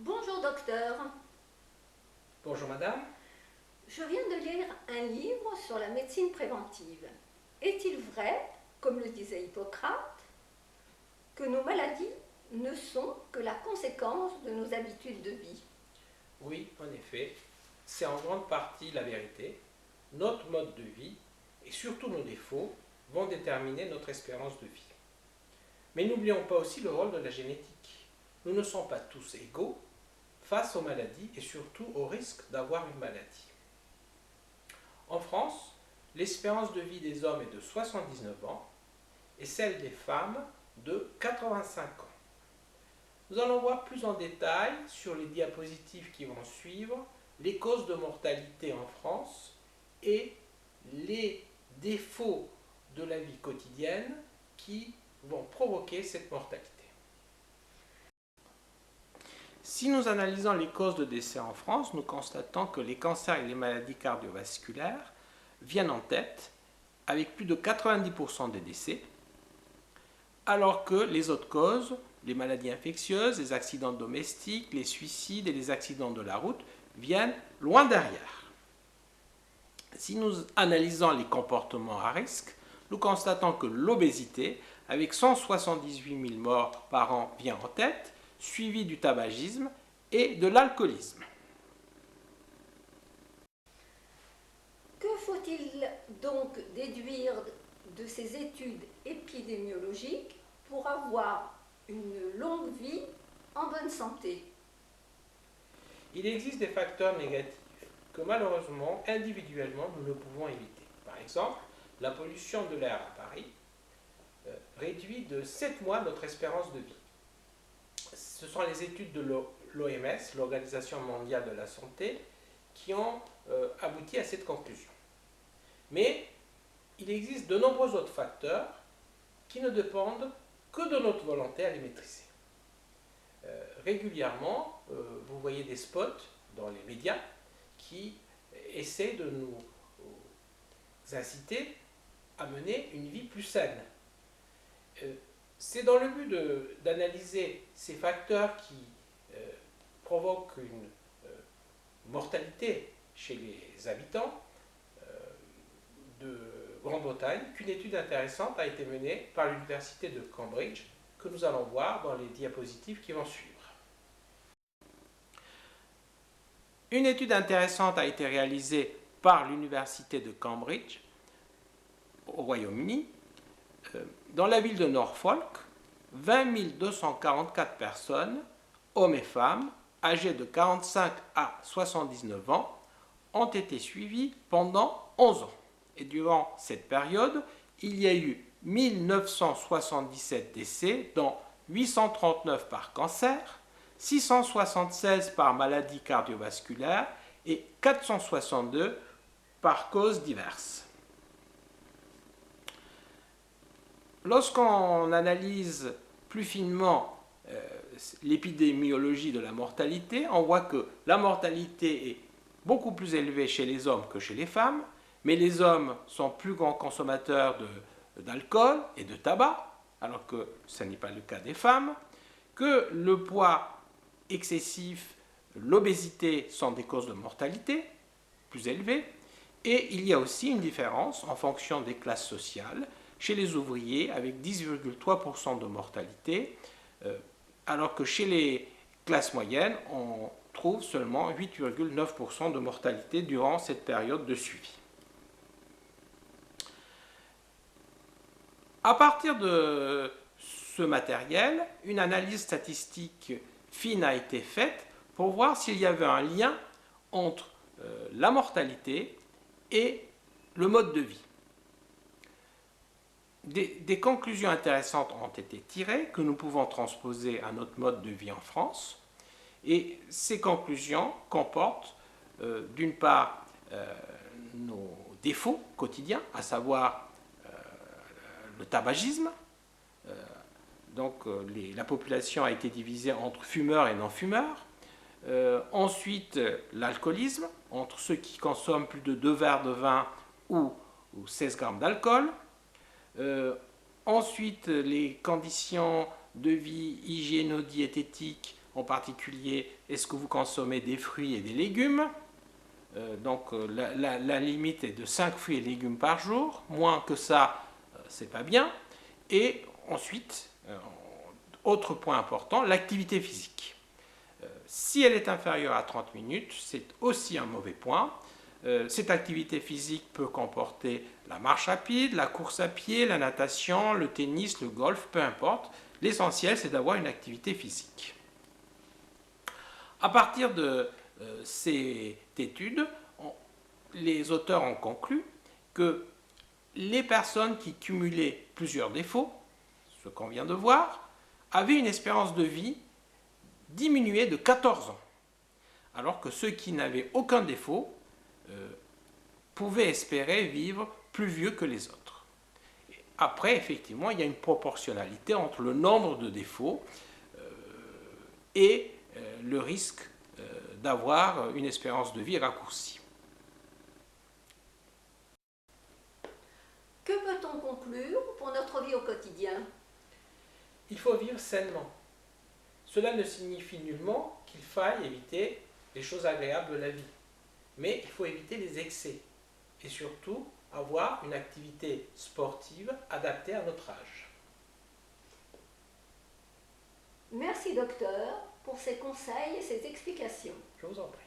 Bonjour docteur, Bonjour madame. je viens de lire un livre sur la médecine préventive. Est-il vrai, comme le disait Hippocrate, que nos maladies ne sont que la conséquence de nos habitudes de vie? Oui, en effet, c'est en grande partie la vérité. Notre mode de vie et surtout nos défauts vont déterminer notre espérance de vie. Mais n'oublions pas aussi le rôle de la génétique. Nous ne sommes pas tous égaux face aux maladies et surtout au risque d'avoir une maladie. En France, l'espérance de vie des hommes est de 79 ans et celle des femmes de 85 ans. Nous allons voir plus en détail sur les diapositives qui vont suivre les causes de mortalité en France et les défauts de la vie quotidienne qui vont provoquer cette mortalité. Si nous analysons les causes de décès en France, nous constatons que les cancers et les maladies cardiovasculaires viennent en tête avec plus de 90% des décès, alors que les autres causes, les maladies infectieuses, les accidents domestiques, les suicides et les accidents de la route viennent loin derrière. Si nous analysons les comportements à risque, nous constatons que l'obésité, avec 178 000 morts par an, vient en tête, suivi du tabagisme et de l'alcoolisme. Que faut-il donc déduire de ces études épidémiologiques pour avoir une longue vie en bonne santé? Il existe des facteurs négatifs que malheureusement, individuellement, nous ne pouvons éviter. Par exemple, la pollution de l'air à Paris réduit de 7 mois notre espérance de vie. Ce sont les études de l'OMS, l'Organisation mondiale de la santé, qui ont abouti à cette conclusion. Mais il existe de nombreux autres facteurs qui ne dépendent que de notre volonté à les maîtriser. Régulièrement, vous voyez des spots dans les médias qui essaient de nous inciter à mener une vie plus saine. C'est dans le but d'analyser ces facteurs qui provoquent une mortalité chez les habitants de Grande-Bretagne qu'une étude intéressante a été menée par l'université de Cambridge que nous allons voir dans les diapositives qui vont suivre. Une étude intéressante a été réalisée par l'université de Cambridge au Royaume-Uni. Dans la ville de Norfolk, 20 244 personnes, hommes et femmes, âgés de 45 à 79 ans, ont été suivies pendant 11 ans. Et durant cette période, il y a eu 1977 décès, dont 839 par cancer, 676 par maladie cardiovasculaire et 462 par causes diverses. Lorsqu'on analyse plus finement l'épidémiologie de la mortalité, on voit que la mortalité est beaucoup plus élevée chez les hommes que chez les femmes, mais les hommes sont plus grands consommateurs d'alcool et de tabac, alors que ce n'est pas le cas des femmes, que le poids excessif, l'obésité sont des causes de mortalité plus élevées, et il y a aussi une différence en fonction des classes sociales, chez les ouvriers avec 10,3% de mortalité, alors que chez les classes moyennes, on trouve seulement 8,9% de mortalité durant cette période de suivi. À partir de ce matériel, une analyse statistique fine a été faite pour voir s'il y avait un lien entre la mortalité et le mode de vie. Des conclusions intéressantes ont été tirées que nous pouvons transposer à notre mode de vie en France. Et ces conclusions comportent d'une part nos défauts quotidiens, à savoir le tabagisme. La population a été divisée entre fumeurs et non-fumeurs. Ensuite, l'alcoolisme, entre ceux qui consomment plus de 2 verres de vin ou 16 grammes d'alcool. Ensuite, les conditions de vie hygiéno-diététiques En particulier, est-ce que vous consommez des fruits et des légumes? La limite est de 5 fruits et légumes par jour. Moins que ça, c'est pas bien. Et ensuite, autre point important, l'activité physique. Si elle est inférieure à 30 minutes, c'est aussi un mauvais point. Cette activité physique peut comporter la marche rapide, la course à pied, la natation, le tennis, le golf, peu importe. L'essentiel, c'est d'avoir une activité physique. À partir de cette étude, les auteurs ont conclu que les personnes qui cumulaient plusieurs défauts, ce qu'on vient de voir, avaient une espérance de vie diminuée de 14 ans, alors que ceux qui n'avaient aucun défaut pouvaient espérer vivre plus vieux que les autres. Après, effectivement, il y a une proportionnalité entre le nombre de défauts et le risque d'avoir une espérance de vie raccourcie. Que peut-on conclure pour notre vie au quotidien? Il faut vivre sainement. Cela ne signifie nullement qu'il faille éviter les choses agréables de la vie, mais il faut éviter les excès et surtout avoir une activité sportive adaptée à notre âge. Merci docteur pour ces conseils et ces explications. Je vous en prie.